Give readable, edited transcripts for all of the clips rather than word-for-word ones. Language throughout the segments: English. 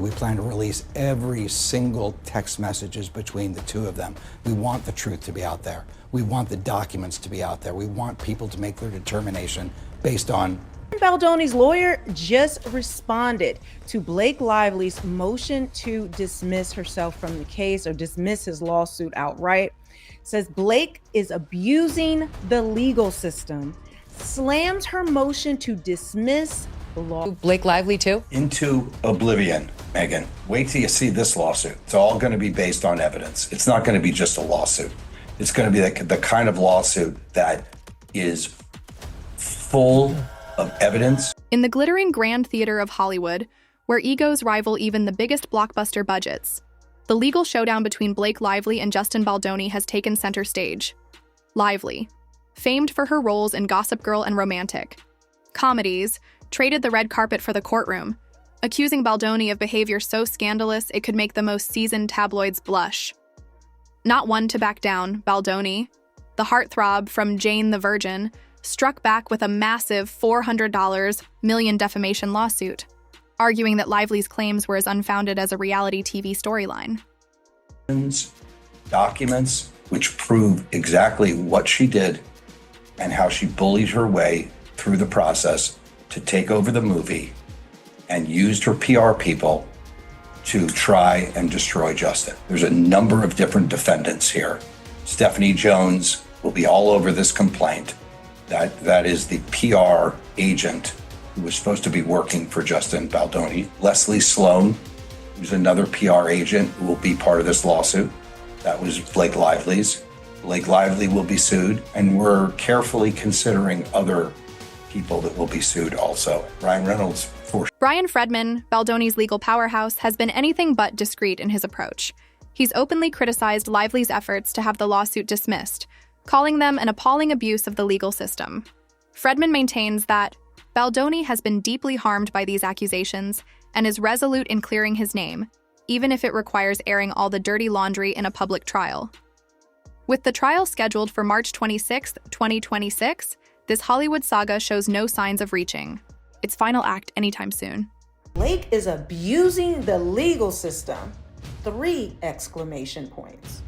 We plan to release every single text messages between the two of them. We want the truth to be out there. We want the documents to be out there. We want people to make their determination based on. Baldoni's lawyer just responded to Blake Lively's motion to dismiss herself from the case or dismiss his lawsuit outright. Says Blake is abusing the legal system, slams her motion to dismiss the law. Blake Lively too? Into oblivion, Megan. Wait till you see this lawsuit. It's all going to be based on evidence. It's not going to be just a lawsuit. It's going to be the kind of lawsuit that is full of evidence. In the glittering Grand Theater of Hollywood, where egos rival even the biggest blockbuster budgets, the legal showdown between Blake Lively and Justin Baldoni has taken center stage. Lively, famed for her roles in Gossip Girl and Romantic comedies, traded the red carpet for the courtroom, accusing Baldoni of behavior so scandalous it could make the most seasoned tabloids blush. Not one to back down, Baldoni, the heartthrob from Jane the Virgin, struck back with a massive $400 million defamation lawsuit, arguing that Lively's claims were as unfounded as a reality TV storyline. Documents which prove exactly what she did and how she bullied her way through the process to take over the movie and used her PR people to try and destroy Justin. There's a number of different defendants here. Stephanie Jones will be all over this complaint. That is the PR agent who was supposed to be working for Justin Baldoni. Leslie Sloan, who's another PR agent who will be part of this lawsuit. That was Blake Lively's. Blake Lively will be sued, and we're carefully considering other people that will be sued also. Ryan Reynolds, for sure. Bryan Freedman, Baldoni's legal powerhouse, has been anything but discreet in his approach. He's openly criticized Lively's efforts to have the lawsuit dismissed, calling them an appalling abuse of the legal system. Freedman maintains that Baldoni has been deeply harmed by these accusations and is resolute in clearing his name, even if it requires airing all the dirty laundry in a public trial. With the trial scheduled for March 26, 2026, this Hollywood saga shows no signs of reaching its final act anytime soon. Blake is abusing the legal system. 3 exclamation points.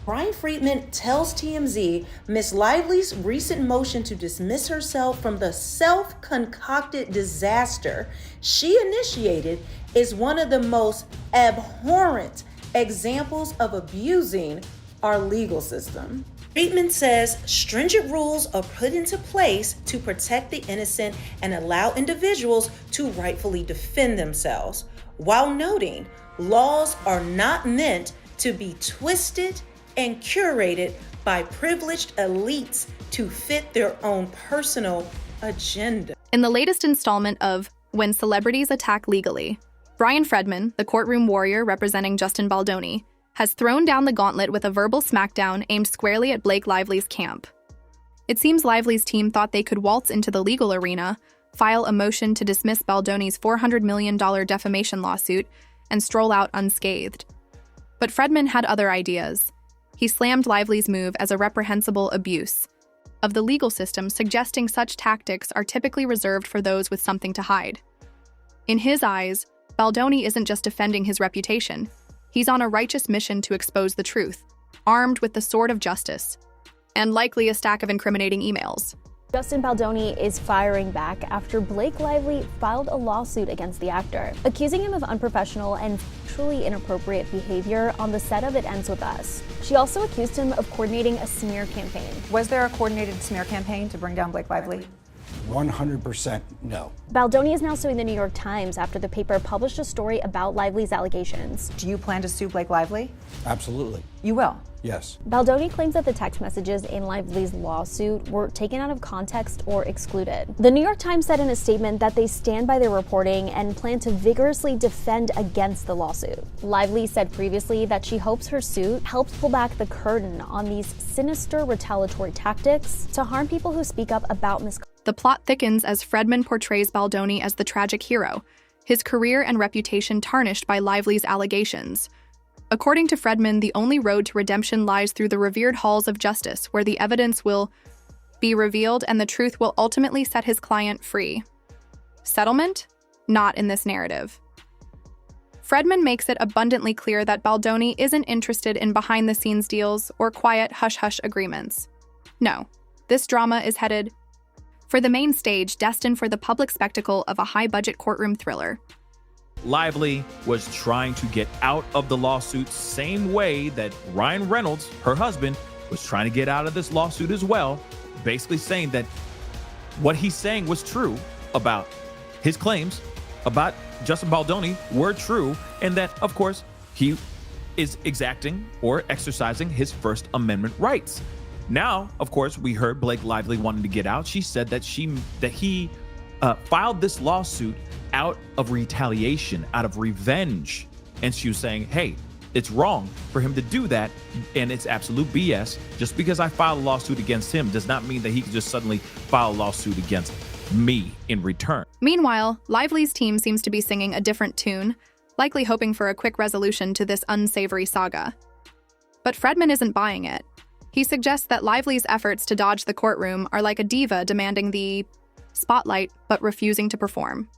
Bryan Freedman tells TMZ Miss Lively's recent motion to dismiss herself from the self-concocted disaster she initiated is one of the most abhorrent examples of abusing our legal system. Freedman says stringent rules are put into place to protect the innocent and allow individuals to rightfully defend themselves, while noting laws are not meant to be twisted and curated by privileged elites to fit their own personal agenda. In the latest installment of When Celebrities Attack Legally, Bryan Freedman, the courtroom warrior representing Justin Baldoni, has thrown down the gauntlet with a verbal smackdown aimed squarely at Blake Lively's camp. It seems Lively's team thought they could waltz into the legal arena, file a motion to dismiss Baldoni's $400 million defamation lawsuit, and stroll out unscathed. But Freedman had other ideas. He slammed Lively's move as a reprehensible abuse of the legal system, suggesting such tactics are typically reserved for those with something to hide. In his eyes, Baldoni isn't just defending his reputation. He's on a righteous mission to expose the truth, armed with the sword of justice, and likely a stack of incriminating emails. Justin Baldoni is firing back after Blake Lively filed a lawsuit against the actor, accusing him of unprofessional and truly inappropriate behavior on the set of It Ends With Us. She also accused him of coordinating a smear campaign. Was there a coordinated smear campaign to bring down Blake Lively? 100% no. Baldoni is now suing the New York Times after the paper published a story about Lively's allegations. Do you plan to sue Blake Lively? Absolutely. You will? Yes. Baldoni claims that the text messages in Lively's lawsuit were taken out of context or excluded. The New York Times said in a statement that they stand by their reporting and plan to vigorously defend against the lawsuit. Lively said previously that she hopes her suit helps pull back the curtain on these sinister retaliatory tactics to harm people who speak up about misconduct. The plot thickens as Freedman portrays Baldoni as the tragic hero, his career and reputation tarnished by Lively's allegations. According to Freedman, the only road to redemption lies through the revered halls of justice, where the evidence will be revealed and the truth will ultimately set his client free. Settlement? Not in this narrative. Freedman makes it abundantly clear that Baldoni isn't interested in behind-the-scenes deals or quiet hush-hush agreements. No, this drama is headed for the main stage, destined for the public spectacle of a high-budget courtroom thriller. Lively was trying to get out of the lawsuit same way that Ryan Reynolds, her husband, was trying to get out of this lawsuit as well, basically saying that what he's saying was true about his claims about Justin Baldoni were true, and that, of course, he is exacting or exercising his First Amendment rights. Now, of course, we heard Blake Lively wanting to get out. She said that he filed this lawsuit out of retaliation, out of revenge. And she was saying, hey, it's wrong for him to do that, and it's absolute BS. Just because I filed a lawsuit against him does not mean that he can just suddenly file a lawsuit against me in return. Meanwhile, Lively's team seems to be singing a different tune, likely hoping for a quick resolution to this unsavory saga. But Freedman isn't buying it. He suggests that Lively's efforts to dodge the courtroom are like a diva demanding the spotlight but refusing to perform.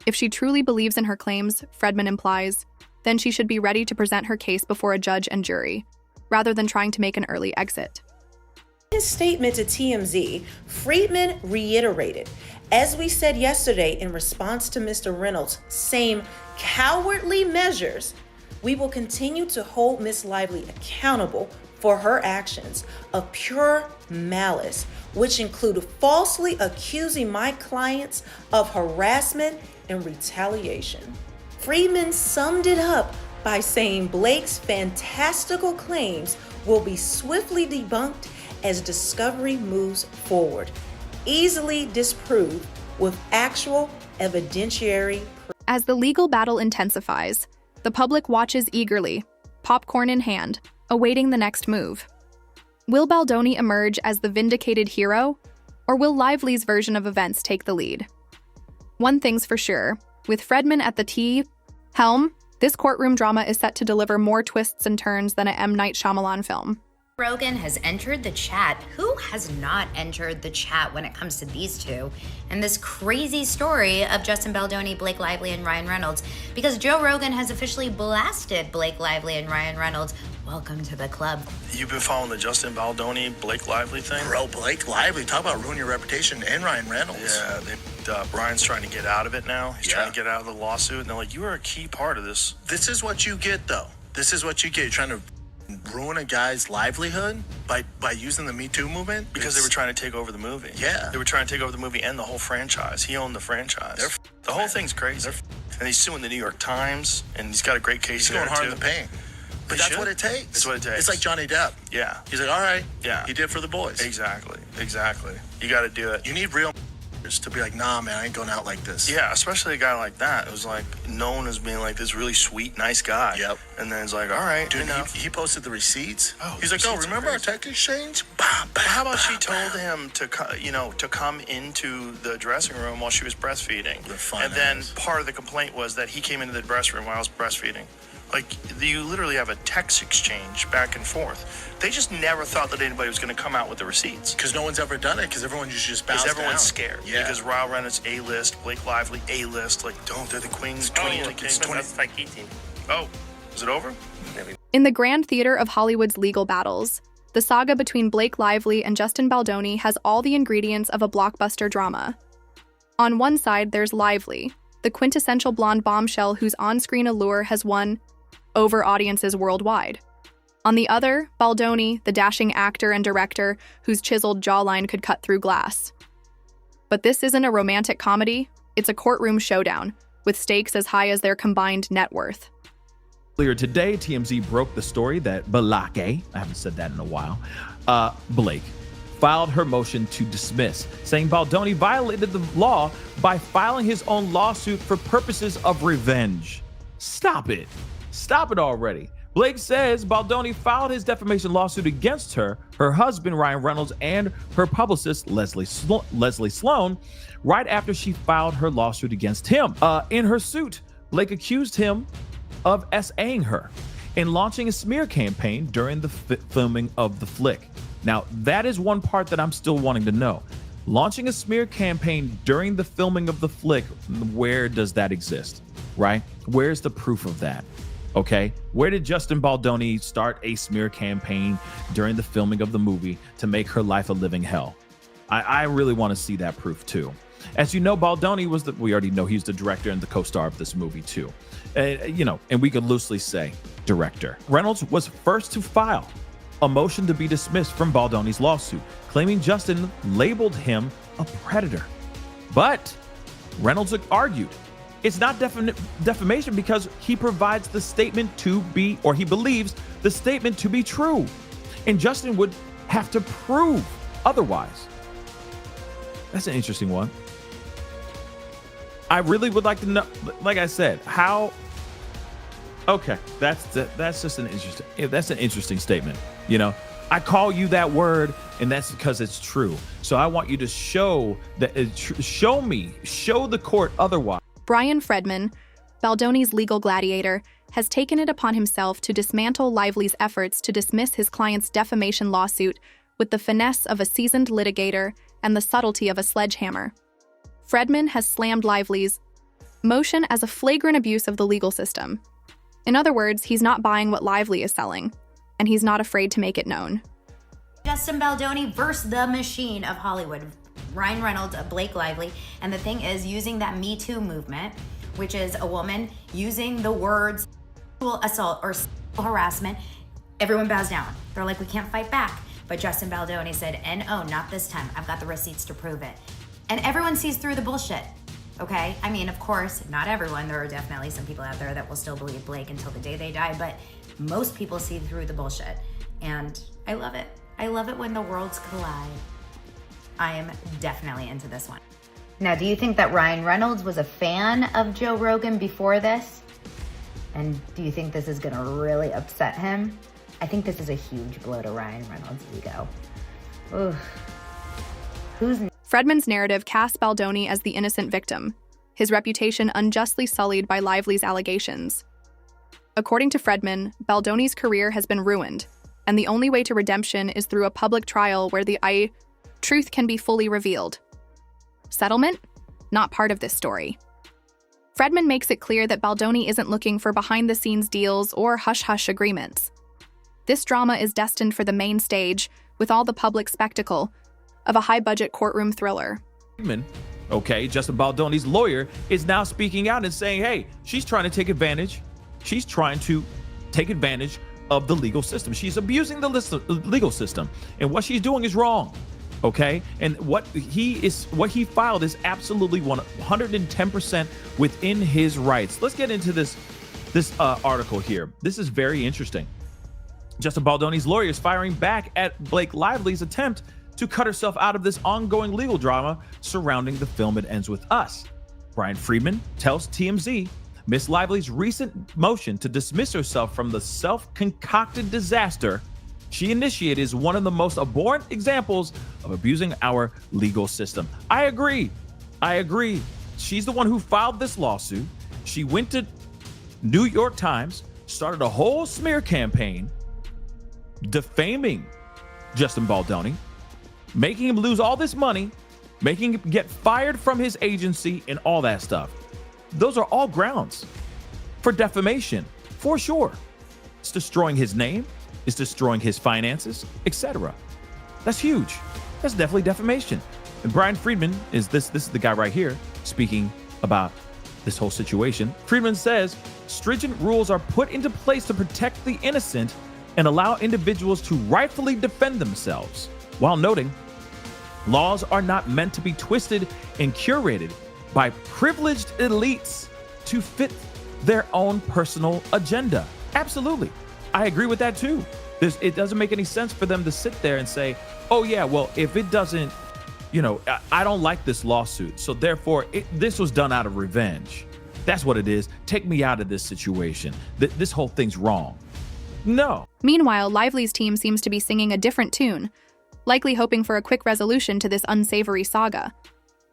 If she truly believes in her claims, Freedman implies, then she should be ready to present her case before a judge and jury, rather than trying to make an early exit. In his statement to TMZ, Freedman reiterated, as we said yesterday in response to Mr. Reynolds' same cowardly measures, we will continue to hold Ms. Lively accountable for her actions of pure malice, which include falsely accusing my clients of harassment and retaliation. Freedman summed it up by saying Blake's fantastical claims will be swiftly debunked as discovery moves forward, easily disproved with actual evidentiary proof. As the legal battle intensifies, the public watches eagerly, popcorn in hand, awaiting the next move. Will Baldoni emerge as the vindicated hero, or will Lively's version of events take the lead? One thing's for sure, with Freedman at the helm, this courtroom drama is set to deliver more twists and turns than a M. Night Shyamalan film. Rogan has entered the chat. Who has not entered the chat when it comes to these two? And this crazy story of Justin Baldoni, Blake Lively, and Ryan Reynolds. Because Joe Rogan has officially blasted Blake Lively and Ryan Reynolds. Welcome to the club. You've been following the Justin Baldoni, Blake Lively thing? Bro, Blake Lively, talk about ruin your reputation, and Ryan Reynolds. Yeah, Brian's trying to get out of it now. He's trying to get out of the lawsuit. And they're like, you are a key part of this. This is what you get, though. This is what you get. You're trying to ruin a guy's livelihood by using the Me Too movement? Because they were trying to take over the movie. Yeah. They were trying to take over the movie and the whole franchise. He owned the franchise. The whole thing's crazy. And he's suing the New York Times, and he's got a great case He's going hard in the paint. But that's what it takes. That's what it takes. It's like Johnny Depp. Yeah. He's like, all right. Yeah. He did for the boys. Exactly. You got to do it. You need real to be like, nah, man, I ain't going out like this. Yeah, especially a guy like that. It was like known as being like this really sweet, nice guy. Yep. And then it's like, all right, dude, he posted the receipts. Oh, he's like, oh, remember our tech exchange? Bah, bah, how about she bah, told bah. him to come into the dressing room while she was breastfeeding? Fun and then ass. part of the complaint was that he came into the dressing room while I was breastfeeding. Like, you literally have a text exchange back and forth. They just never thought that anybody was going to come out with the receipts. Because no one's ever done it, because everyone usually just bows Because down. everyone's scared. Yeah. Because Ryan Reynolds, A-list, Blake Lively, A-list. Like, they're the queens. 20, like, it's 20. That's like 18. Oh, is it over? In the grand theater of Hollywood's legal battles, the saga between Blake Lively and Justin Baldoni has all the ingredients of a blockbuster drama. On one side, there's Lively, the quintessential blonde bombshell whose on-screen allure has won over audiences worldwide. On the other, Baldoni, the dashing actor and director whose chiseled jawline could cut through glass. But this isn't a romantic comedy, it's a courtroom showdown, with stakes as high as their combined net worth. Earlier today, TMZ broke the story that Blake, I haven't said that in a while, Blake, filed her motion to dismiss, saying Baldoni violated the law by filing his own lawsuit for purposes of revenge. Stop it. Stop it already. Blake says Baldoni filed his defamation lawsuit against her husband, Ryan Reynolds, and her publicist, Leslie Sloan, right after she filed her lawsuit against him. In her suit, Blake accused him of SAing her and launching a smear campaign during the filming of the flick. Now, that is one part that I'm still wanting to know. Launching a smear campaign during the filming of the flick, where does that exist? right? Where's the proof of that? Okay, where did Justin Baldoni start a smear campaign during the filming of the movie to make her life a living hell? I really want to see that proof too. As you know, Baldoni we already know he's the director and the co-star of this movie too. And we could loosely say director. Reynolds was first to file a motion to be dismissed from Baldoni's lawsuit, claiming Justin labeled him a predator. But Reynolds argued it's not defamation because he provides the statement to be, or he believes the statement to be true. And Justin would have to prove otherwise. That's an interesting one. I really would like to know, like I said, how. Okay, that's just an interesting statement. You know, I call you that word, and that's because it's true. So I want you to show that, show the court otherwise. Bryan Freedman, Baldoni's legal gladiator, has taken it upon himself to dismantle Lively's efforts to dismiss his client's defamation lawsuit with the finesse of a seasoned litigator and the subtlety of a sledgehammer. Freedman has slammed Lively's motion as a flagrant abuse of the legal system. In other words, he's not buying what Lively is selling, and he's not afraid to make it known. Justin Baldoni versus the machine of Hollywood. Ryan Reynolds, Blake Lively, and the thing is, using that Me Too movement, which is a woman using the words sexual assault or sexual harassment, everyone bows down. They're like, we can't fight back. But Justin Baldoni said, "No, not this time. I've got the receipts to prove it." And everyone sees through the bullshit, okay? I mean, of course, not everyone. There are definitely some people out there that will still believe Blake until the day they die, but most people see through the bullshit. And I love it. I love it when the worlds collide. I am definitely into this one. Now, do you think that Ryan Reynolds was a fan of Joe Rogan before this? And do you think this is gonna really upset him? I think this is a huge blow to Ryan Reynolds' ego. Oof. Freedman's narrative casts Baldoni as the innocent victim, his reputation unjustly sullied by Lively's allegations. According to Freedman, Baldoni's career has been ruined, and the only way to redemption is through a public trial where the truth can be fully revealed. Settlement? Not part of this story. Freedman makes it clear that Baldoni isn't looking for behind-the-scenes deals or hush-hush agreements. This drama is destined for the main stage, with all the public spectacle of a high-budget courtroom thriller. Okay, Justin Baldoni's lawyer is now speaking out and saying, hey, she's trying to take advantage. She's trying to take advantage of the legal system. She's abusing the legal system, and what she's doing is wrong. Okay, and what he filed is absolutely 110% within his rights. Let's get into this article here. This is very interesting. Justin Baldoni's lawyer is firing back at Blake Lively's attempt to cut herself out of this ongoing legal drama surrounding the film It Ends With Us. Bryan Freedman tells TMZ Miss Lively's recent motion to dismiss herself from the self-concocted disaster she initiated is one of the most abhorrent examples of abusing our legal system. I agree. She's the one who filed this lawsuit. She went to New York Times, started a whole smear campaign, defaming Justin Baldoni, making him lose all this money, making him get fired from his agency and all that stuff. Those are all grounds for defamation, for sure. It's destroying his name. It's destroying his finances, etc. That's huge. That's definitely defamation. And Bryan Freedman is this is the guy right here speaking about this whole situation. Freedman says stringent rules are put into place to protect the innocent and allow individuals to rightfully defend themselves, while noting laws are not meant to be twisted and curated by privileged elites to fit their own personal agenda. Absolutely. I agree with that too. It doesn't make any sense for them to sit there and say, oh yeah, well, if it doesn't, I don't like this lawsuit, so therefore this was done out of revenge. That's what it is. Take me out of this situation. This whole thing's wrong. No. Meanwhile, Lively's team seems to be singing a different tune, likely hoping for a quick resolution to this unsavory saga.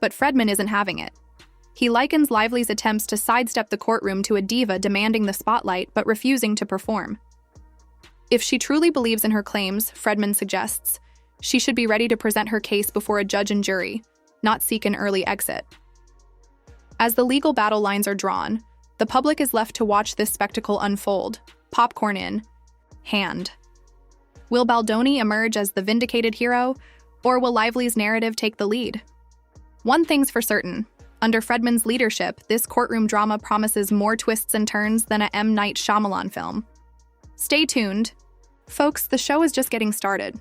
But Freedman isn't having it. He likens Lively's attempts to sidestep the courtroom to a diva demanding the spotlight but refusing to perform. If she truly believes in her claims, Freedman suggests, she should be ready to present her case before a judge and jury, not seek an early exit. As the legal battle lines are drawn, The public is left to watch this spectacle unfold, popcorn in hand. Will Baldoni emerge as the vindicated hero, or will Lively's narrative take the lead? One thing's for certain. Under Freedman's leadership, this courtroom drama promises more twists and turns than a M. Night Shyamalan film. Stay tuned. Folks, the show is just getting started.